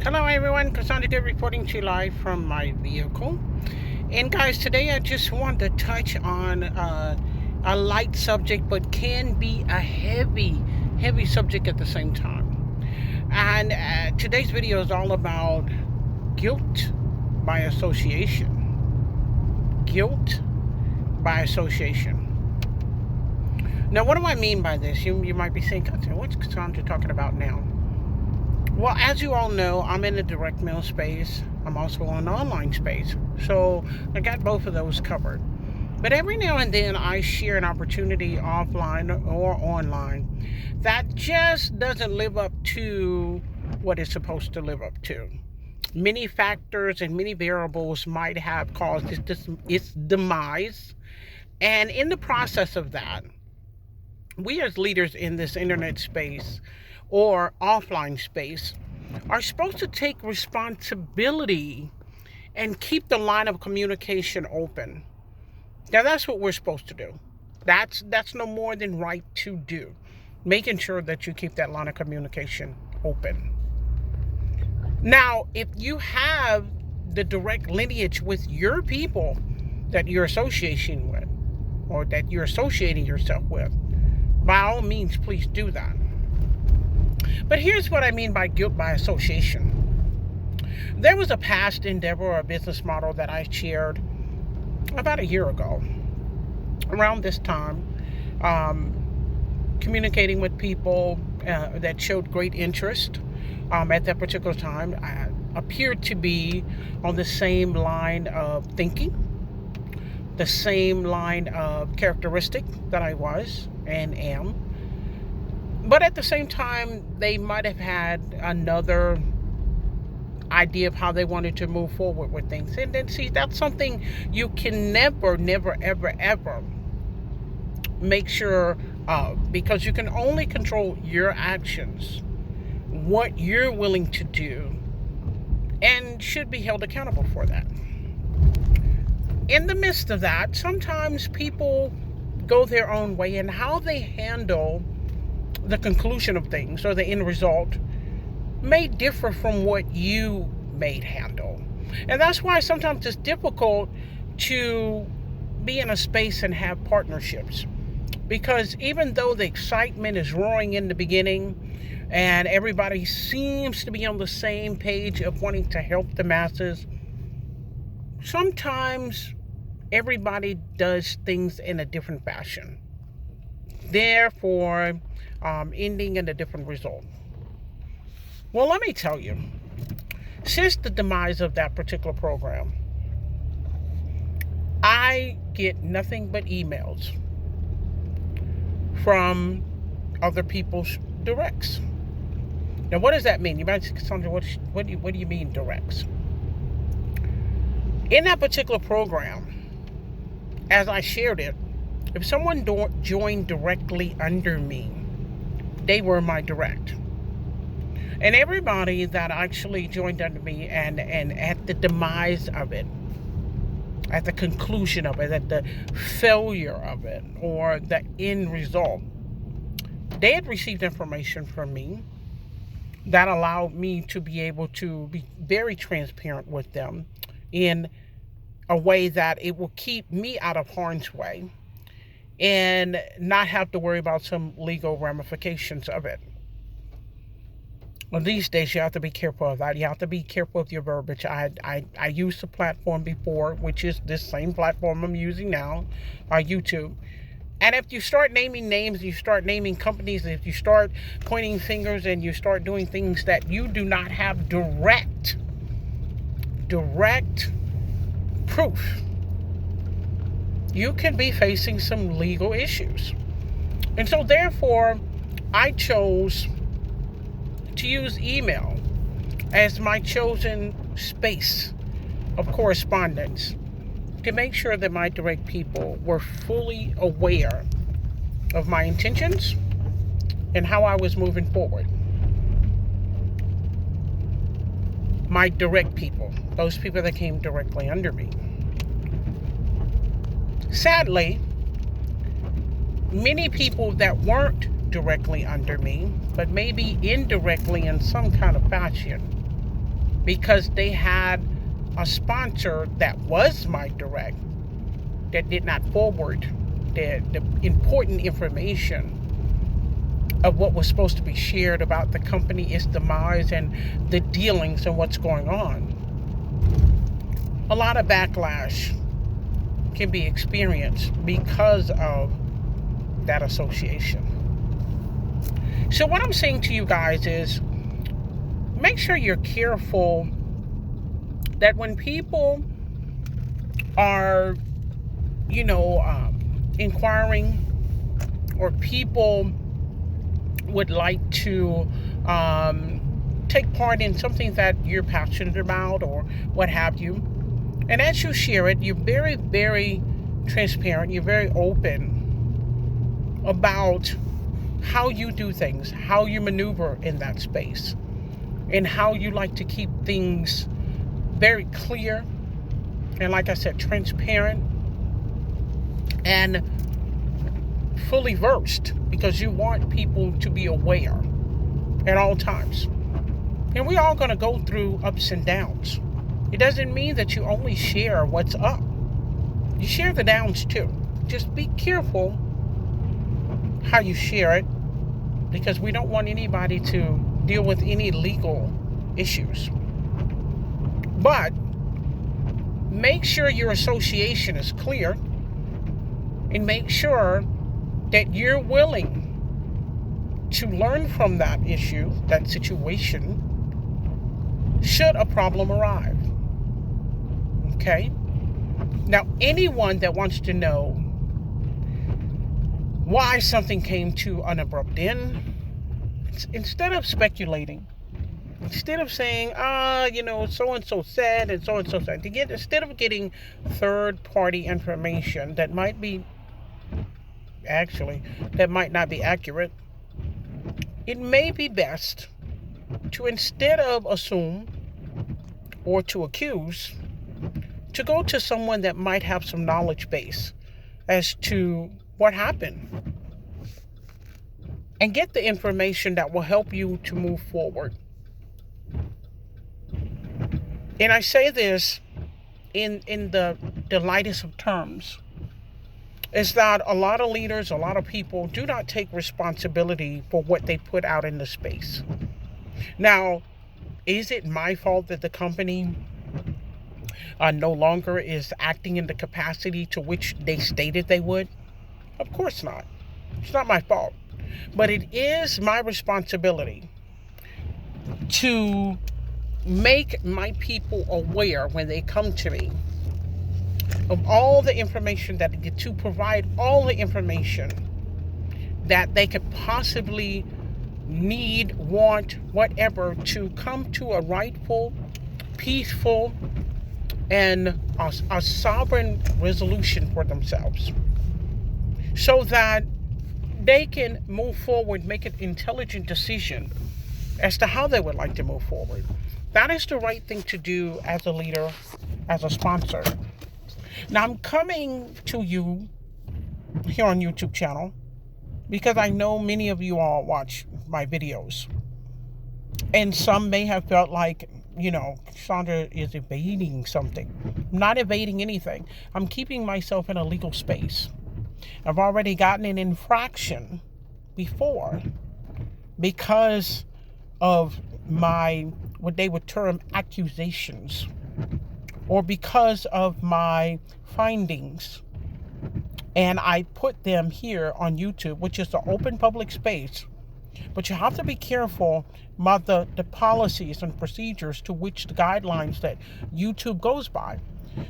Hello everyone, Cassandra Good reporting to you live from my vehicle. And guys, today I just want to touch on a light subject, but can be a heavy subject at the same time. And today's video is all about guilt by association. Guilt by association. Now, what do I mean by this? You might be saying, what's Cassandra talking about now? Well, as you all know, I'm in the direct mail space. I'm also in the online space. So I got both of those covered. But every now and then I share an opportunity offline or online that just doesn't live up to what it's supposed to live up to. Many factors and many variables might have caused its demise. And in the process of that, we as leaders in this internet space or offline space are supposed to take responsibility and keep the line of communication open. Now that's what we're supposed to do. That's no more than right to do. Making sure that you keep that line of communication open. Now, if you have the direct lineage with your people that you're associating with or that you're associating yourself with, by all means, please do that. But here's what I mean by guilt by association. There was a past endeavor or a business model that I shared about a year ago, around this time, communicating with people that showed great interest at that particular time. I appeared to be on the same line of thinking, the same line of characteristic that I was and am. But at the same time, they might have had another idea of how they wanted to move forward with things. And then, see, that's something you can never, ever make sure of, because you can only control your actions, what you're willing to do, and should be held accountable for that. In the midst of that, sometimes people go their own way, and how they handle the conclusion of things or the end result may differ from what you may handle. And that's why sometimes it's difficult to be in a space and have partnerships, because even though the excitement is roaring in the beginning and everybody seems to be on the same page of wanting to help the masses, sometimes everybody does things in a different fashion, therefore ending in a different result. Well, let me tell you, since the demise of that particular program, I get nothing but emails from other people's directs. Now, what does that mean? You might say, Cassandra, what do you mean directs? In that particular program, as I shared it, if someone joined directly under me, they were my direct. And everybody that actually joined under me and at the demise of it, at the conclusion of it, at the failure of it, or the end result, they had received information from me that allowed me to be able to be very transparent with them in a way that it will keep me out of harm's way and not have to worry about some legal ramifications of it. Well, these days you have to be careful of that. You have to be careful with your verbiage. I used the platform before, which is this same platform I'm using now, YouTube. And if you start naming names, you start naming companies, if you start pointing fingers and you start doing things that you do not have direct proof, you can be facing some legal issues. And so therefore, I chose to use email as my chosen space of correspondence to make sure that my direct people were fully aware of my intentions and how I was moving forward. My direct people, those people that came directly under me. Sadly, many people that weren't directly under me, but maybe indirectly in some kind of fashion, because they had a sponsor that was my direct that did not forward the important information of what was supposed to be shared about the company, its demise, and the dealings and what's going on. A lot of backlash can be experienced because of that association. So what I'm saying to you guys is, make sure you're careful that when people are, inquiring, or people would like to take part in something that you're passionate about or what have you, and as you share it, you're very, very transparent, you're very open about how you do things, how you maneuver in that space, and how you like to keep things very clear and, like I said, transparent and fully versed, because you want people to be aware at all times. And we're all going to go through ups and downs. It doesn't mean that you only share what's up. You share the downs too. Just be careful how you share it, because we don't want anybody to deal with any legal issues. But make sure your association is clear, and make sure that you're willing to learn from that issue, that situation, should a problem arrive. Okay? Now, anyone that wants to know why something came to an abrupt end, instead of speculating, instead of saying, so-and-so said and so-and-so said, instead of getting third-party information that might not be accurate, it may be best to, instead of assume or to accuse, to go to someone that might have some knowledge base as to what happened, and get the information that will help you to move forward. And I say this in the lightest of terms, is that a lot of leaders, a lot of people do not take responsibility for what they put out in the space. Now, is it my fault that the company no longer is acting in the capacity to which they stated they would? Of course not. It's not my fault. But it is my responsibility to make my people aware when they come to me of all the information that to provide all the information that they could possibly need, want, whatever, to come to a rightful, peaceful, and a sovereign resolution for themselves, so that they can move forward, make an intelligent decision as to how they would like to move forward. That is the right thing to do as a leader, as a sponsor. Now, I'm coming to you here on YouTube channel because I know many of you all watch my videos. And some may have felt like, Chandra is evading something. I'm not evading anything. I'm keeping myself in a legal space. I've already gotten an infraction before because of my, what they would term, accusations, or because of my findings. And I put them here on YouTube, which is the open public space. But you have to be careful about the policies and procedures to which the guidelines that YouTube goes by.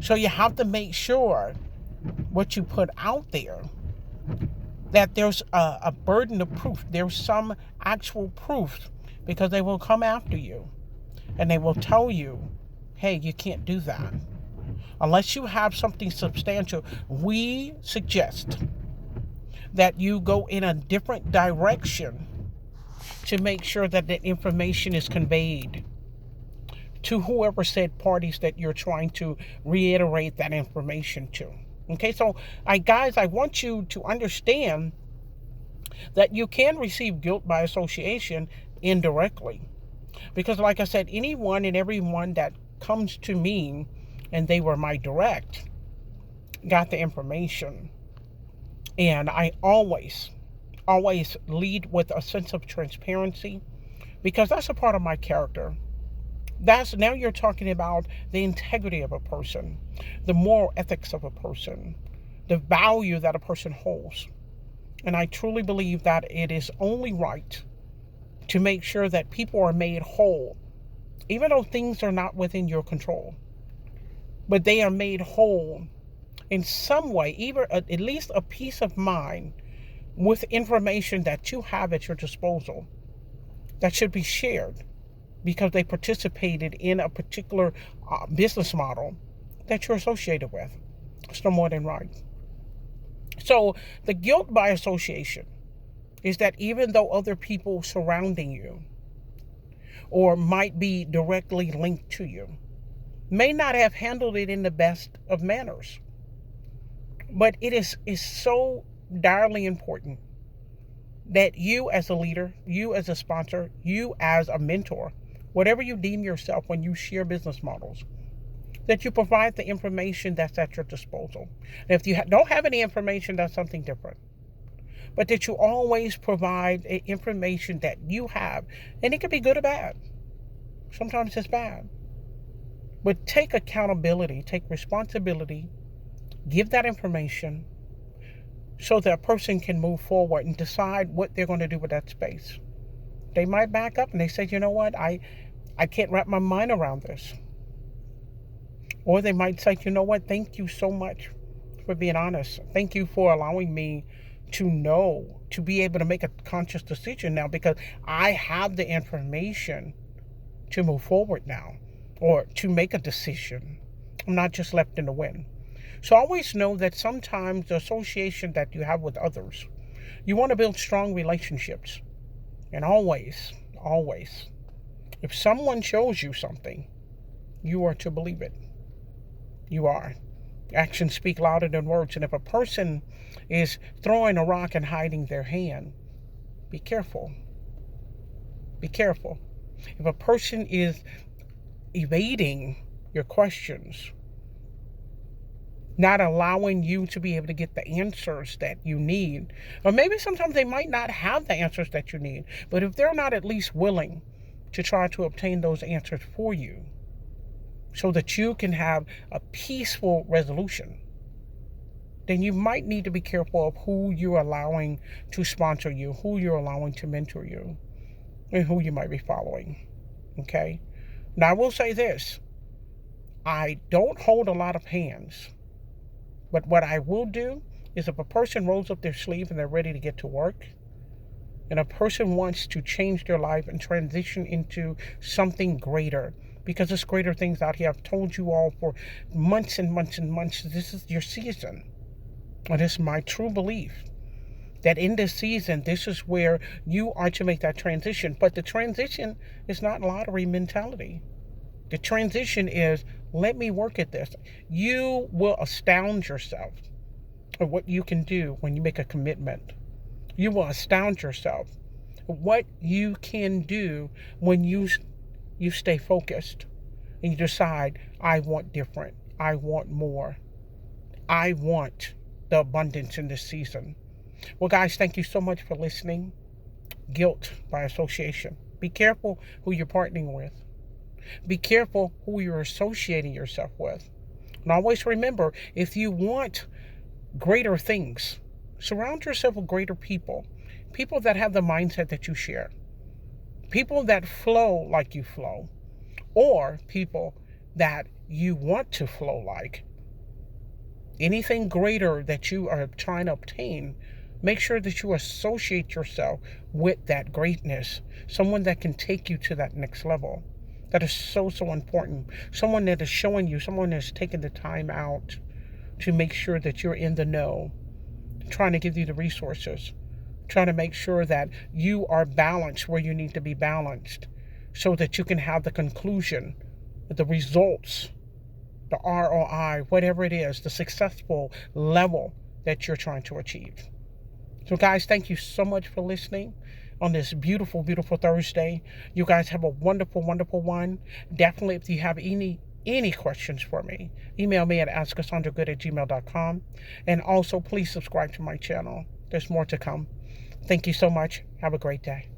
So you have to make sure what you put out there, that there's a burden of proof. There's some actual proof, because they will come after you and they will tell you, hey, you can't do that. Unless you have something substantial, we suggest that you go in a different direction to make sure that the information is conveyed to whoever said parties that you're trying to reiterate that information to. Okay, so I want you to understand that you can receive guilt by association indirectly. Because like I said, anyone and everyone that comes to me and they were my direct got the information. And I always lead with a sense of transparency because that's a part of my character. That's now you're talking about the integrity of a person, the moral ethics of a person, the value that a person holds. And I truly believe that it is only right to make sure that people are made whole, even though things are not within your control, but they are made whole in some way, even at least a peace of mind with information that you have at your disposal that should be shared because they participated in a particular business model that you're associated with. It's no more than right. So the guilt by association is that even though other people surrounding you or might be directly linked to you may not have handled it in the best of manners, but it is so direly important that you as a leader, you as a sponsor, you as a mentor, whatever you deem yourself when you share business models, that you provide the information that's at your disposal. And if you don't have any information, that's something different. But that you always provide information that you have, and it can be good or bad. Sometimes it's bad. But take accountability, take responsibility, give that information so that a person can move forward and decide what they're going to do with that space. They might back up and they say, you know what, I can't wrap my mind around this. Or they might say, you know what, thank you so much for being honest. Thank you for allowing me to know, to be able to make a conscious decision now because I have the information to move forward now or to make a decision. I'm not just left in the wind. So always know that sometimes the association that you have with others, you want to build strong relationships. And always, if someone shows you something, you are to believe it. You are. Actions speak louder than words. And if a person is throwing a rock and hiding their hand, be careful. Be careful. If a person is evading your questions, not allowing you to be able to get the answers that you need, or maybe sometimes they might not have the answers that you need, but if they're not at least willing to try to obtain those answers for you so that you can have a peaceful resolution, then you might need to be careful of who you're allowing to sponsor you, who you're allowing to mentor you, and who you might be following. Okay? Now, I will say this. I don't hold a lot of hands. But what I will do is if a person rolls up their sleeve and they're ready to get to work, and a person wants to change their life and transition into something greater, because there's greater things out here. I've told you all for months and months and months, this is your season. And it's my true belief that in this season, this is where you are to make that transition. But the transition is not lottery mentality. The transition is, let me work at this. You will astound yourself at what you can do when you make a commitment. You will astound yourself at what you can do when you stay focused and you decide, I want different. I want more. I want the abundance in this season. Well, guys, thank you so much for listening. Guilt by association. Be careful who you're partnering with. Be careful who you're associating yourself with. And always remember, if you want greater things, surround yourself with greater people. People that have the mindset that you share. People that flow like you flow. Or people that you want to flow like. Anything greater that you are trying to obtain, make sure that you associate yourself with that greatness. Someone that can take you to that next level. That is so important. Someone that is showing you, someone that's taking the time out to make sure that you're in the know, trying to give you the resources, trying to make sure that you are balanced where you need to be balanced so that you can have the conclusion, the results, the ROI, whatever it is, the successful level that you're trying to achieve. So guys, thank you so much for listening. on this beautiful, beautiful Thursday. You guys have a wonderful, wonderful one. Definitely, if you have any questions for me, email me at askcassandragood@gmail.com. And also, please subscribe to my channel. There's more to come. Thank you so much. Have a great day.